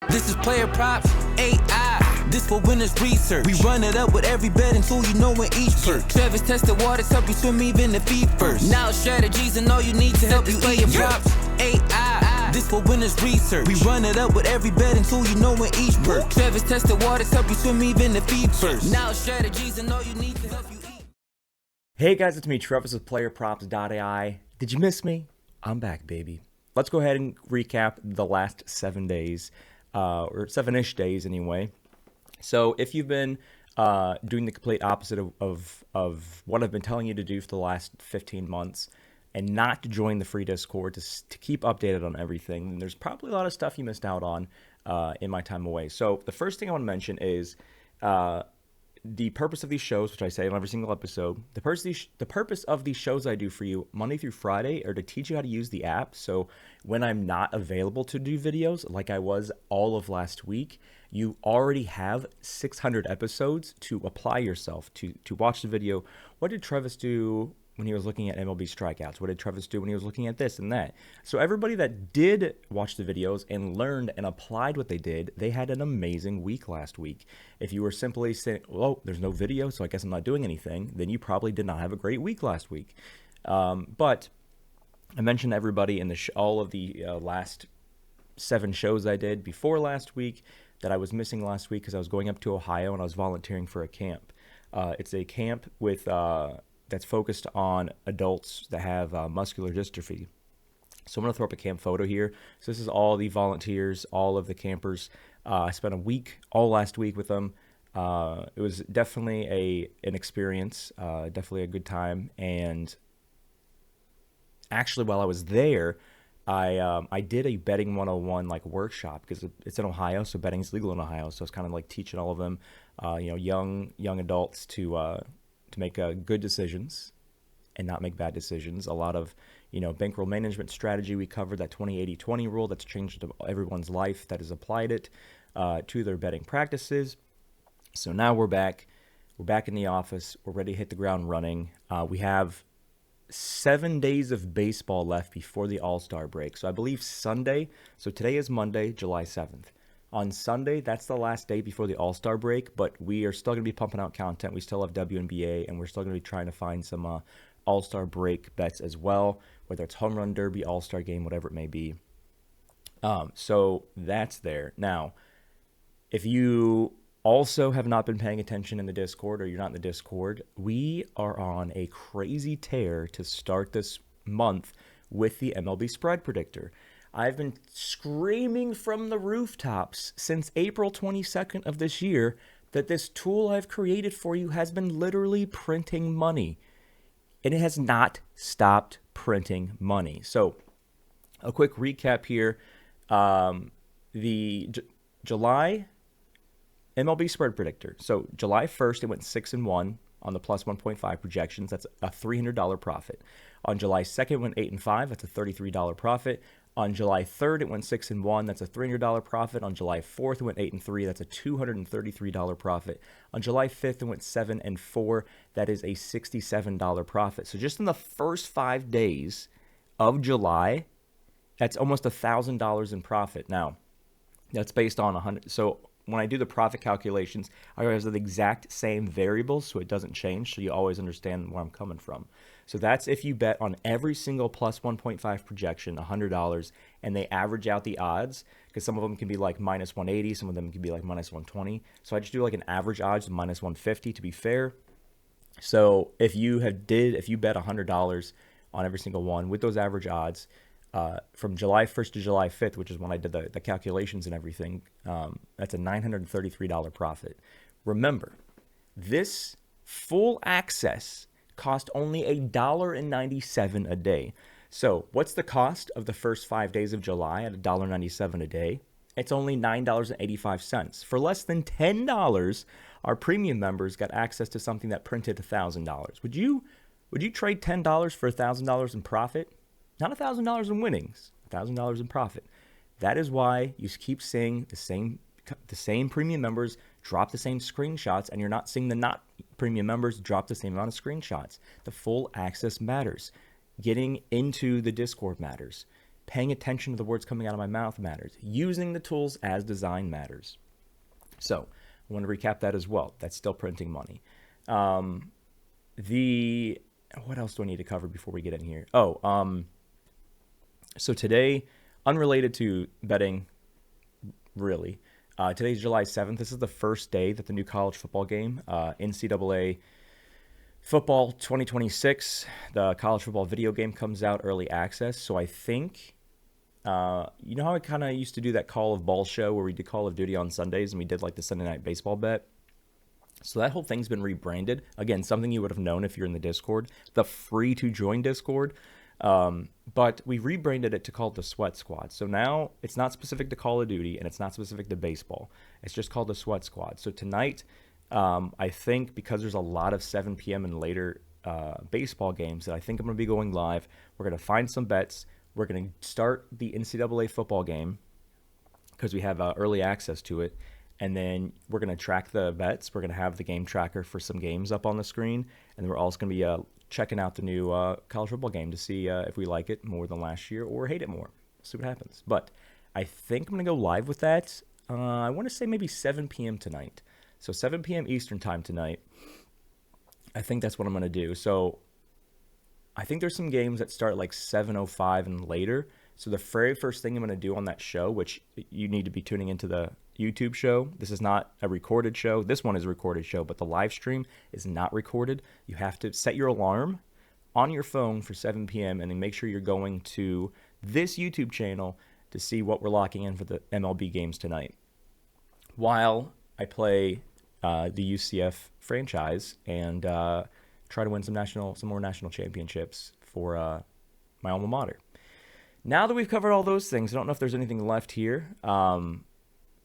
This is PlayerProps.ai. This for winners research. We run it up with every betting tool you know in each perk. Travis tested waters, help you swim even the feet first. Now strategies and all you need to help you PlayerProps.ai. This for winners research. We run it up with every betting tool you know in each perk. Travis tested waters, help you swim even the feet first. Now strategies and all you need to help you eat. Hey guys, it's me, Travis with PlayerProps.ai. Did you miss me? I'm back, baby. Let's go ahead and recap the last 7 days. Or 7-ish days anyway. So if you've been doing the complete opposite of what I've been telling you to do for the last 15 months and not to join the free Discord to keep updated on everything, then there's probably a lot of stuff you missed out on in my time away. So the first thing I want to mention is the purpose of these shows, which I say in every single episode. The purpose of these shows I do for you Monday through Friday are to teach you how to use the app. So when I'm not available to do videos like I was all of last week, you already have 600 episodes to apply yourself to watch the video. What did Travis do when he was looking at MLB strikeouts? What did Travis do when he was looking at this and that? So everybody that did watch the videos and learned and applied what they did, they had an amazing week last week. If you were simply saying, well, there's no video, so I guess I'm not doing anything, then you probably did not have a great week last week. But I mentioned to everybody in all of the last 7 shows I did before last week that I was missing last week because I was going up to Ohio and I was volunteering for a camp. It's a camp with that's focused on adults that have muscular dystrophy. So I'm going to throw up a camp photo here. So this is all the volunteers, all of the campers. I spent a week, all last week with them. It was definitely an experience, definitely a good time. And actually, while I was there, I did a betting 101 like workshop because it's in Ohio, so betting is legal in Ohio. So it's kind of like teaching all of them, young adults to make good decisions and not make bad decisions. A lot of, bankroll management strategy. We covered that 20-80-20 rule that's changed everyone's life that has applied it to their betting practices. So now we're back. We're back in the office. We're ready to hit the ground running. We have 7 days of baseball left before the All-Star break. So I believe Sunday. So today is Monday, July 7th. On Sunday, that's the last day before the All-Star break, but we are still going to be pumping out content. We still have WNBA, and we're still going to be trying to find some All-Star break bets as well, whether it's home run derby, All-Star game, whatever it may be. So that's there. Now, if you also have not been paying attention in the Discord or you're not in the Discord, we are on a crazy tear to start this month with the MLB spread predictor. I've been screaming from the rooftops since April 22nd of this year that this tool I've created for you has been literally printing money. And it has not stopped printing money. So a quick recap here. The July MLB spread predictor. So July 1st, it went 6-1 on the plus 1.5 projections. That's a $300 profit. On July 2nd, it went 8-5. That's a $33 profit. On July 3rd, it went 6-1. That's a $300 profit. On July 4th, it went 8-3. That's a $233 profit. On July 5th, it went 7-4. That is a $67 profit. So just in the first 5 days of July, that's almost $1,000 in profit. Now, that's based on 100. So when I do the profit calculations, I always have the exact same variables, so it doesn't change. So you always understand where I'm coming from. So that's if you bet on every single plus 1.5 projection, $100, and they average out the odds, because some of them can be like minus 180, some of them can be like minus 120. So I just do like an average odds of minus 150 to be fair. So if you bet $100 on every single one with those average odds, from July 1st to July 5th, which is when I did the calculations and everything, that's a $933 profit. Remember, this full access cost only $1.97 a day. So what's the cost of the first 5 days of July at $1.97 a day? It's only $9.85. For less than $10, our premium members got access to something that printed $1,000. Would you trade $10 for $1,000 in profit? Not $1,000 in winnings, $1,000 in profit. That is why you keep seeing the same premium members drop the same screenshots, and you're not seeing the not premium members drop the same amount of screenshots. The full access matters. Getting into the Discord matters. Paying attention to the words coming out of my mouth matters. Using the tools as designed matters. So I want to recap that as well. That's still printing money. What else do I need to cover before we get in here? So today, unrelated to betting, really, today's July 7th. This is the first day that the new college football game, NCAA Football 2026, the college football video game comes out early access. So I think, you know how I kind of used to do that Call of Ball show where we did Call of Duty on Sundays and we did like the Sunday night baseball bet? So that whole thing's been rebranded. Again, something you would have known if you're in the Discord, the free to join Discord. But we rebranded it to call it the Sweat Squad. So now it's not specific to Call of Duty and it's not specific to baseball. It's just called the Sweat Squad. So tonight, I think because there's a lot of 7 p.m. and later baseball games that I think I'm going to be going live, we're going to find some bets. We're going to start the NCAA football game because we have early access to it. And then we're going to track the bets. We're going to have the game tracker for some games up on the screen. And then we're also going to be checking out the new college football game to see if we like it more than last year or hate it more. See what happens. But I think I'm going to go live with that. I want to say maybe 7 p.m. tonight. So 7 p.m. Eastern time tonight. I think that's what I'm going to do. So I think there's some games that start like 7:05 and later. So the very first thing I'm going to do on that show, which you need to be tuning into the YouTube show. This is not a recorded show. This one is a recorded show, but the live stream is not recorded. You have to set your alarm on your phone for 7 p.m. and then make sure you're going to this YouTube channel to see what we're locking in for the MLB games tonight. While I play the UCF franchise and try to win some more national championships for my alma mater. Now that we've covered all those things, I don't know if there's anything left here.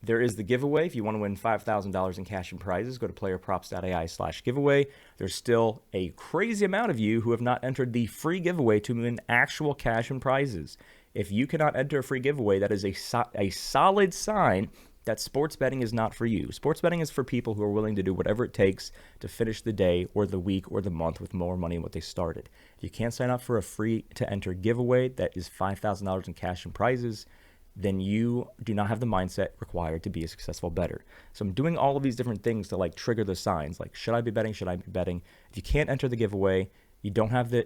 There is the giveaway. If you want to win $5,000 in cash and prizes, go to PlayerProps.ai/giveaway. There's still a crazy amount of you who have not entered the free giveaway to win actual cash and prizes. If you cannot enter a free giveaway, that is a solid sign that sports betting is not for you. Sports betting is for people who are willing to do whatever it takes to finish the day or the week or the month with more money than what they started. If you can't sign up for a free to enter giveaway that is $5,000 in cash and prizes, then you do not have the mindset required to be a successful bettor. So I'm doing all of these different things to like trigger the signs. Like, should I be betting? Should I be betting? If you can't enter the giveaway, you don't have the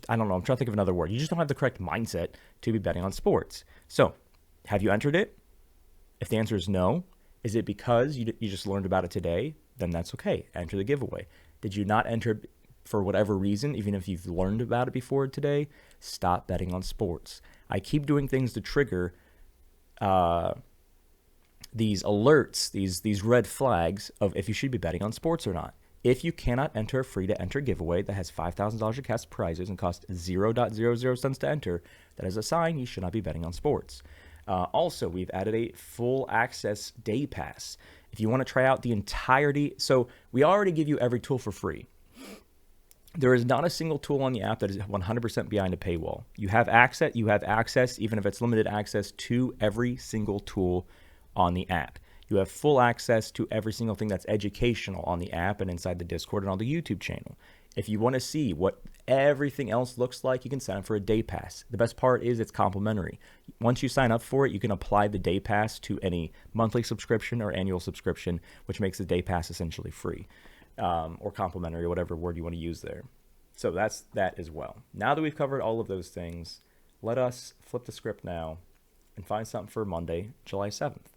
I don't know. I'm trying to think of another word. You just don't have the correct mindset to be betting on sports. So, have you entered it? If the answer is no, is it because you just learned about it today? Then that's okay. Enter the giveaway. Did you not enter for whatever reason, even if you've learned about it before today? Stop betting on sports. I keep doing things to trigger these alerts, these red flags of if you should be betting on sports or not. If you cannot enter a free-to-enter giveaway that has $5,000 in cash prizes and costs 0.00 cents to enter, that is a sign you should not be betting on sports. Also, we've added a full access day pass. If you want to try out the entirety, so we already give you every tool for free. There is not a single tool on the app that is 100% behind a paywall. You have access, even if it's limited access, to every single tool on the app. You have full access to every single thing that's educational on the app and inside the Discord and on the YouTube channel. If you want to see what everything else looks like, you can sign up for a day pass. The best part is it's complimentary. Once you sign up for it, you can apply the day pass to any monthly subscription or annual subscription, which makes the day pass essentially free or complimentary, or whatever word you want to use there. So that's that as well. Now that we've covered all of those things, let us flip the script now and find something for Monday, July 7th.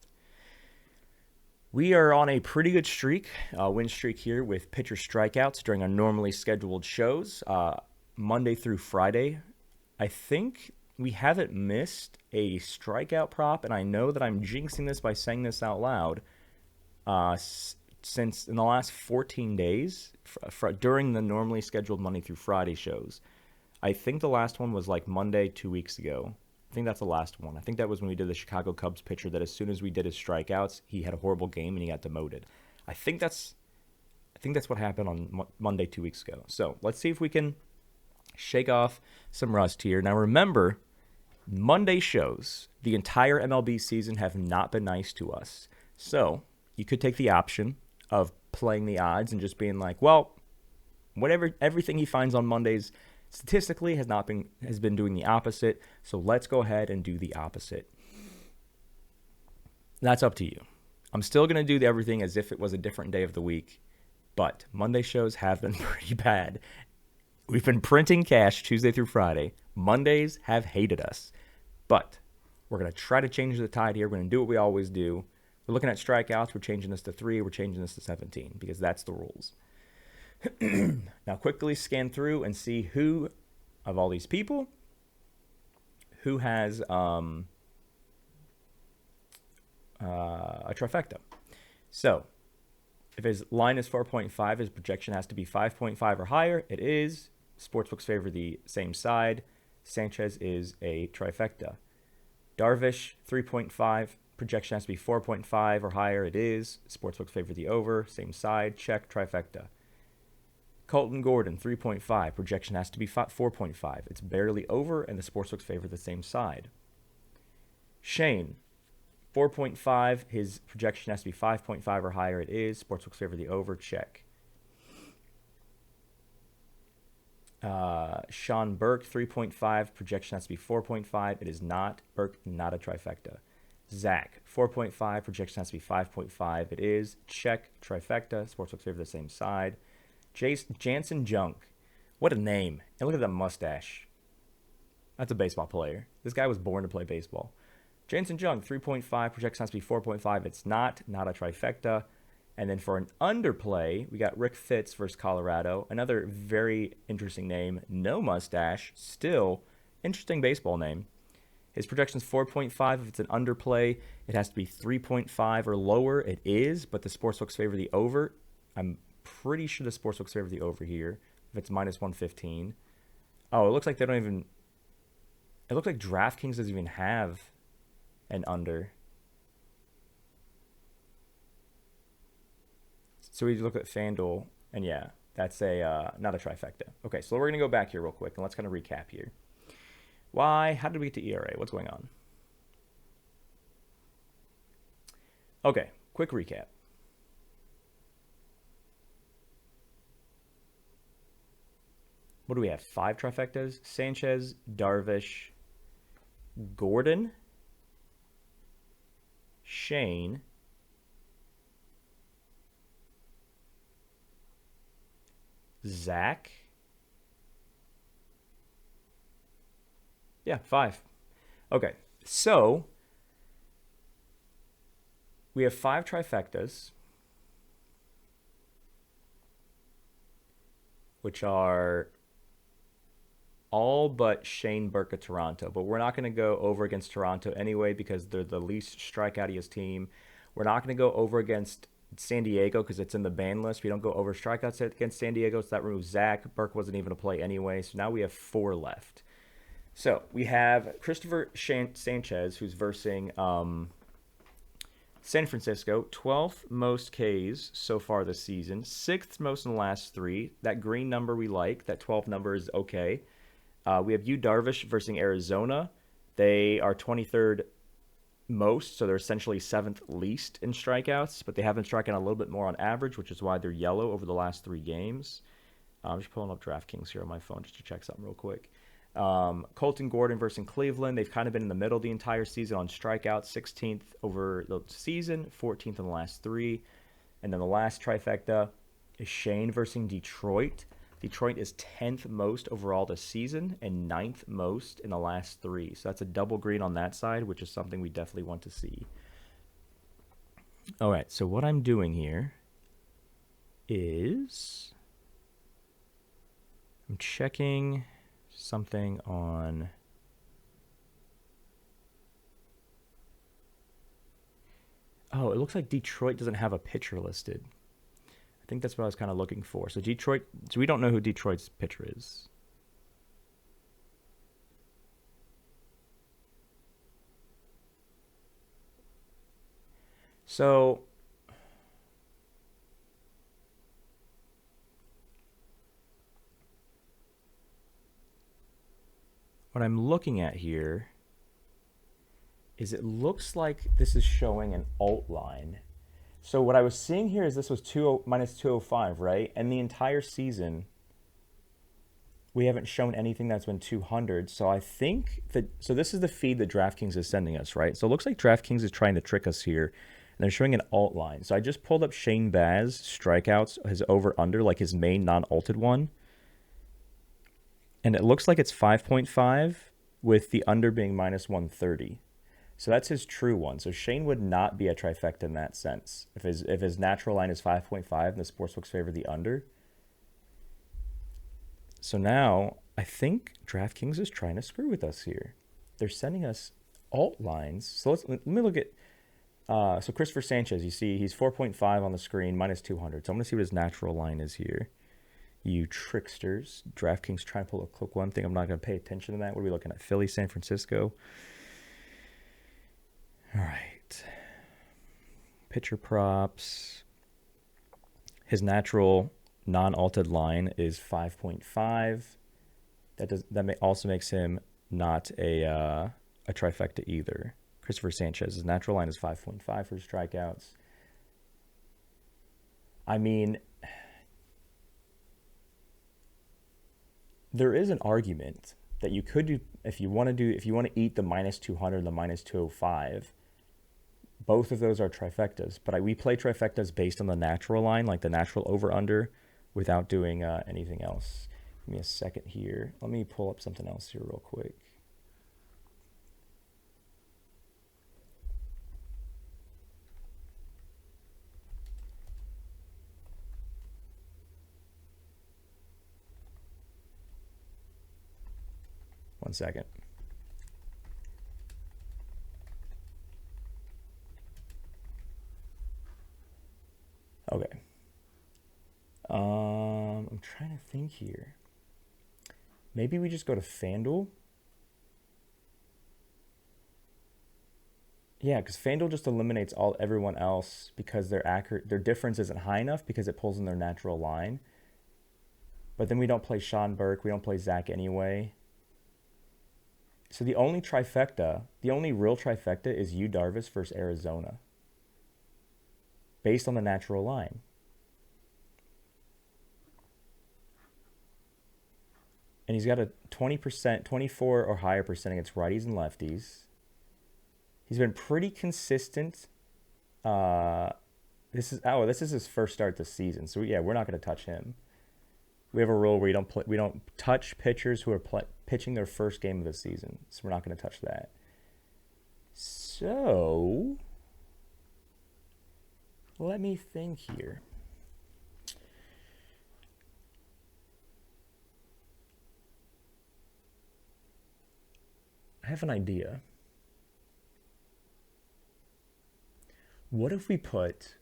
We are on a pretty good streak, win streak here with pitcher strikeouts during our normally scheduled shows, Monday through Friday. I think we haven't missed a strikeout prop, and I know that I'm jinxing this by saying this out loud, since in the last 14 days, during the normally scheduled Monday through Friday shows. I think the last one was like Monday 2 weeks ago. I think that's the last one. I think that was when we did the Chicago Cubs pitcher that as soon as we did his strikeouts, he had a horrible game and he got demoted. I think that's what happened on Monday 2 weeks ago. So let's see if we can shake off some rust here. Now remember, Monday shows, the entire MLB season, have not been nice to us. So you could take the option of playing the odds and just being like, well, everything he finds on Mondays statistically has been doing the opposite. So let's go ahead and do the opposite. That's up to you. I'm still going to do everything as if it was a different day of the week, but Monday shows have been pretty bad. We've been printing cash Tuesday through Friday. Mondays have hated us, but we're going to try to change the tide here. We're going to do what we always do. We're looking at strikeouts. We're changing this to 3. We're changing this to 17 because that's the rules. Now quickly scan through and see who of all these people who has a trifecta. So if his line is 4.5, his projection has to be 5.5 or higher. It is. Sportsbooks favor the same side. Sanchez is a trifecta. Darvish, 3.5. Projection has to be 4.5 or higher. It is. Sportsbooks favor the over. Same side. Check. Trifecta. Colton Gordon, 3.5. Projection has to be 4.5. It's barely over, and the sportsbooks favor the same side. Shane, 4.5. His projection has to be 5.5 or higher. It is. Sportsbooks favor the over. Check. Sean Burke, 3.5. Projection has to be 4.5. It is not. Burke, not a trifecta. Zach, 4.5. Projection has to be 5.5. It is. Check. Trifecta. Sportsbooks favor the same side. Jansen Junk. What a name. And look at that mustache. That's a baseball player. This guy was born to play baseball. Jansen Junk, 3.5. Projection has to be 4.5. It's not a trifecta. And then for an underplay, we got Rick Fitz versus Colorado. Another very interesting name. No mustache. Still, interesting baseball name. His projection is 4.5. If it's an underplay, it has to be 3.5 or lower. It is, but the sportsbooks favor the over. I'm pretty sure the sportsbooks favor the over here. If it's minus 115. Oh, it looks like they don't even... It looks like DraftKings doesn't even have an under. So we look at FanDuel, and yeah, that's not a trifecta. Okay, so we're going to go back here real quick, and let's kind of recap here. How did we get to ERA? What's going on? Okay, quick recap. What do we have? 5 trifectas. Sanchez, Darvish, Gordon, Shane, Zach. Yeah, 5. Okay, so we have 5 trifectas, which are all but Shane Burke of Toronto. But we're not going to go over against Toronto anyway because they're the least strikeoutiest team. We're not going to go over against San Diego because it's in the ban list. We don't go over strikeouts against San Diego, so that removes Zach. Burke wasn't even a play anyway, so now we have 4 left. So we have Christopher Sanchez, who's versing San Francisco, 12th most Ks so far this season, 6th most in the last 3. That green number we like. That 12 number is okay. We have Yu Darvish versing Arizona. They are 23rd most, so they're essentially 7th least in strikeouts, but they have been striking a little bit more on average, which is why they're yellow over the last 3 games. I'm just pulling up DraftKings here on my phone just to check something real quick. Colton Gordon versus Cleveland. They've kind of been in the middle the entire season on strikeouts, 16th over the season, 14th in the last 3. And then the last trifecta is Shane versus Detroit. Detroit is 10th most overall this season and 9th most in the last 3. So that's a double green on that side, which is something we definitely want to see. All right, so what I'm doing here is I'm checking something on... Oh, it looks like Detroit doesn't have a pitcher listed. I think that's what I was kind of looking for. So we don't know who Detroit's pitcher is. So what I'm looking at here is it looks like this is showing an alt line. So what I was seeing here is this was minus 205, right? And the entire season, we haven't shown anything that's been 200. So I think that, so this is the feed that DraftKings is sending us, right? So it looks like DraftKings is trying to trick us here, and they're showing an alt line. So I just pulled up Shane Baz strikeouts, his over under, like his main non-alted one. And it looks like it's 5.5 with the under being minus 130. So that's his true one. So Shane would not be a trifecta in that sense. If his natural line is 5.5 and the sportsbooks favor the under. So now I think DraftKings is trying to screw with us here. They're sending us alt lines. So let me look at, so Christopher Sanchez, you see he's 4.5 on the screen, minus 200. So I'm going to see what his natural line is here. You tricksters. DraftKings trying to pull a quick one thing. I'm not going to pay attention to that. What are we looking at? Philly, San Francisco. All right. Pitcher props. His natural non-alted line is 5.5. That also makes him not a trifecta either. Christopher Sanchez, his natural line is 5.5 for strikeouts. I mean, there is an argument that you could do if you want to eat the minus 200 and the minus 205. Both of those are trifectas, but we play trifectas based on the natural line, like the natural over-under, without doing anything else. Give me a second here. Let me pull up something else here real quick. One second. Okay. I'm trying to think here. Maybe we just go to FanDuel. Yeah, because FanDuel just eliminates everyone else because their difference isn't high enough because it pulls in their natural line. But then we don't play Sean Burke. We don't play Zach anyway. So the only real trifecta is Yu Darvish versus Arizona, based on the natural line. And he's got a 20%, 24 or higher percent against righties and lefties. He's been pretty consistent. This is his first start this season. So yeah, we're not going to touch him. We have a rule where we don't touch pitchers who are pitching their first game of the season. So we're not going to touch that. So let me think here. I have an idea. What if we put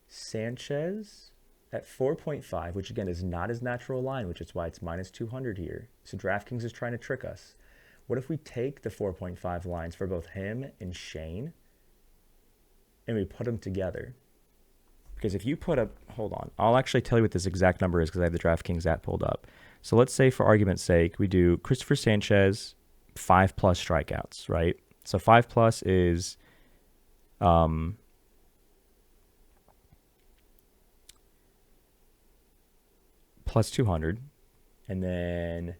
Sanchez at 4.5, which again is not his natural line, which is why it's minus 200 here. So DraftKings is trying to trick us. What if we take the 4.5 lines for both him and Shane and we put them together? Because if you put up, hold on, I'll actually tell you what this exact number is because I have the DraftKings app pulled up. So let's say for argument's sake, we do Christopher Sanchez, 5+ strikeouts, right? So 5+ is plus 200. And then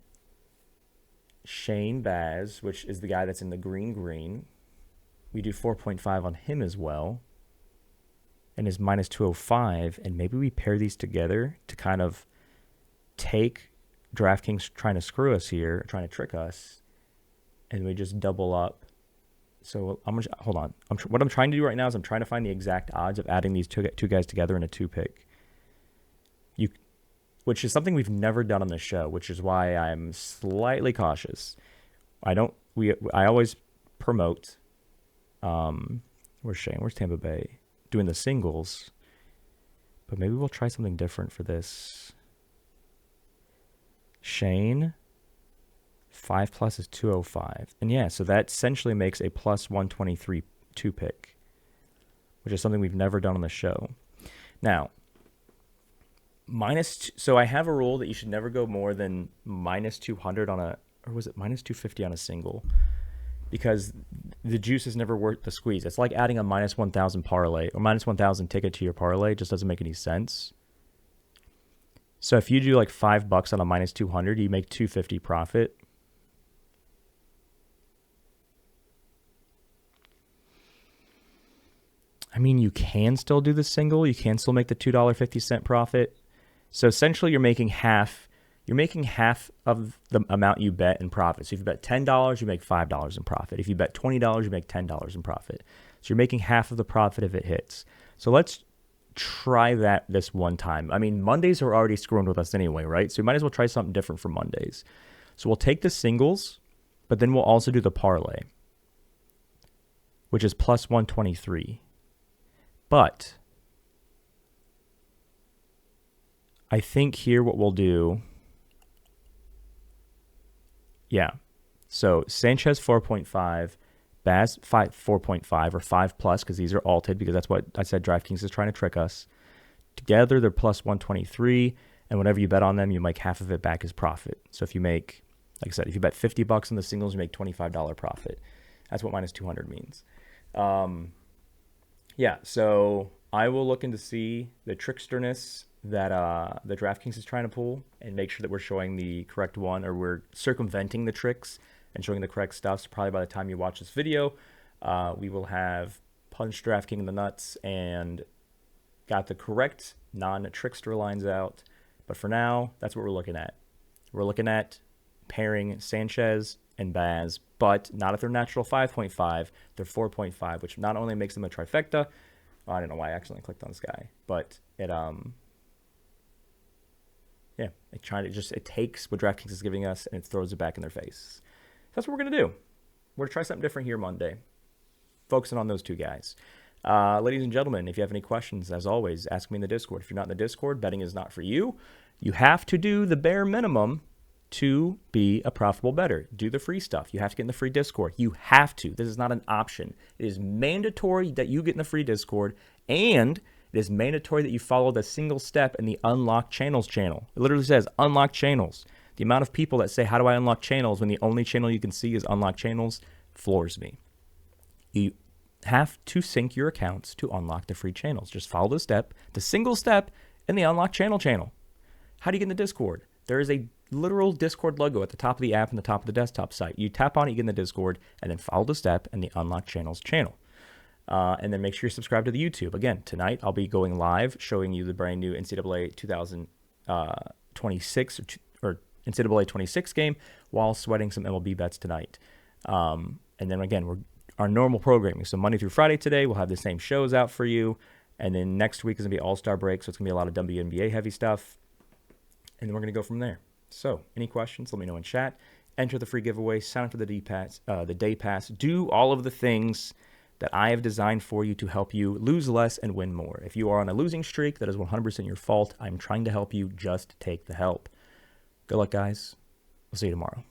Shane Baz, which is the guy that's in the green, we do 4.5 on him as well. And is minus 205. And maybe we pair these together to kind of take DraftKings trying to screw us here, trying to trick us, and we just double up. So hold on. What I'm trying to do right now is I'm trying to find the exact odds of adding these two guys together in a 2-pick. Which is something we've never done on the show, which is why I'm slightly cautious. I always promote, where's Shane? Where's Tampa Bay? Doing the singles. But maybe we'll try something different for this. Shane, 5+ is 205. And yeah, so that essentially makes a plus 123 2-pick, which is something we've never done on the show. Now, so I have a rule that you should never go more than minus 200 on a, or was it minus 250 on a single? Because the juice is never worth the squeeze. It's like adding a minus 1,000 parlay or minus 1,000 ticket to your parlay. It just doesn't make any sense. So if you do like $5 on a minus 200, you make 250 profit. I mean, you can still do the single. You can still make the $2.50 profit. So essentially, you're making half. You're making half of the amount you bet in profit. So if you bet $10, you make $5 in profit. If you bet $20, you make $10 in profit. So you're making half of the profit if it hits. So let's try that this one time. I mean, Mondays are already screwing with us anyway, right? So we might as well try something different for Mondays. So we'll take the singles, but then we'll also do the parlay, which is plus 123. But I think here what we'll do, yeah. So Sanchez 4.5, Baz 4.5 or 5 plus, because these are altered, because that's what I said DraftKings is trying to trick us. Together they're plus 123, and whenever you bet on them, you make half of it back as profit. So if you make, like I said, if you bet $50 on the singles, you make $25 profit. That's what minus 200 means. Yeah, so I will look into see the tricksterness that the DraftKings is trying to pull and make sure that we're showing the correct one, or we're circumventing the tricks and showing the correct stuff. So probably by the time you watch this video, we will have punched DraftKings in the nuts and got the correct non-trickster lines out. But for now, that's what we're looking at. We're looking at pairing Sanchez and Baz, but not at their natural 5.5. They're 4.5, which not only makes them a trifecta. Oh, I don't know why I accidentally clicked on this guy, but it it takes what DraftKings is giving us and it throws it back in their face. That's what we're gonna do. We're gonna try something different here Monday, focusing on those two guys. Ladies and gentlemen, if you have any questions, as always, ask me in the Discord. If you're not in the Discord, betting is not for you. You have to do the bare minimum to be a profitable bettor. Do the free stuff. You have to get in the free Discord. You have to. This is not an option. It is mandatory that you get in the free Discord, and it is mandatory that you follow the single step in the unlock channels channel. It literally says unlock channels. The amount of people that say, how do I unlock channels, when the only channel you can see is unlock channels, floors me. You have to sync your accounts to unlock the free channels. Just follow the step, the single step in the unlock channel. How do you get in the Discord? There is a literal Discord logo at the top of the app and the top of the desktop site. You tap on it, you get in the Discord, and then follow the step in the unlock channels channel. And then make sure you subscribe to the YouTube. Again, tonight I'll be going live showing you the brand new NCAA 2026 or NCAA 26 game while sweating some MLB bets tonight. And then again, our normal programming. So Monday through Friday today, we'll have the same shows out for you. And then next week is going to be All-Star break, so it's going to be a lot of WNBA heavy stuff. And then we're going to go from there. So any questions, let me know in chat. Enter the free giveaway, sign up for the day pass. Do all of the things that I have designed for you to help you lose less and win more. If you are on a losing streak, that is 100% your fault. I'm trying to help you. Just take the help. Good luck, guys. We'll see you tomorrow.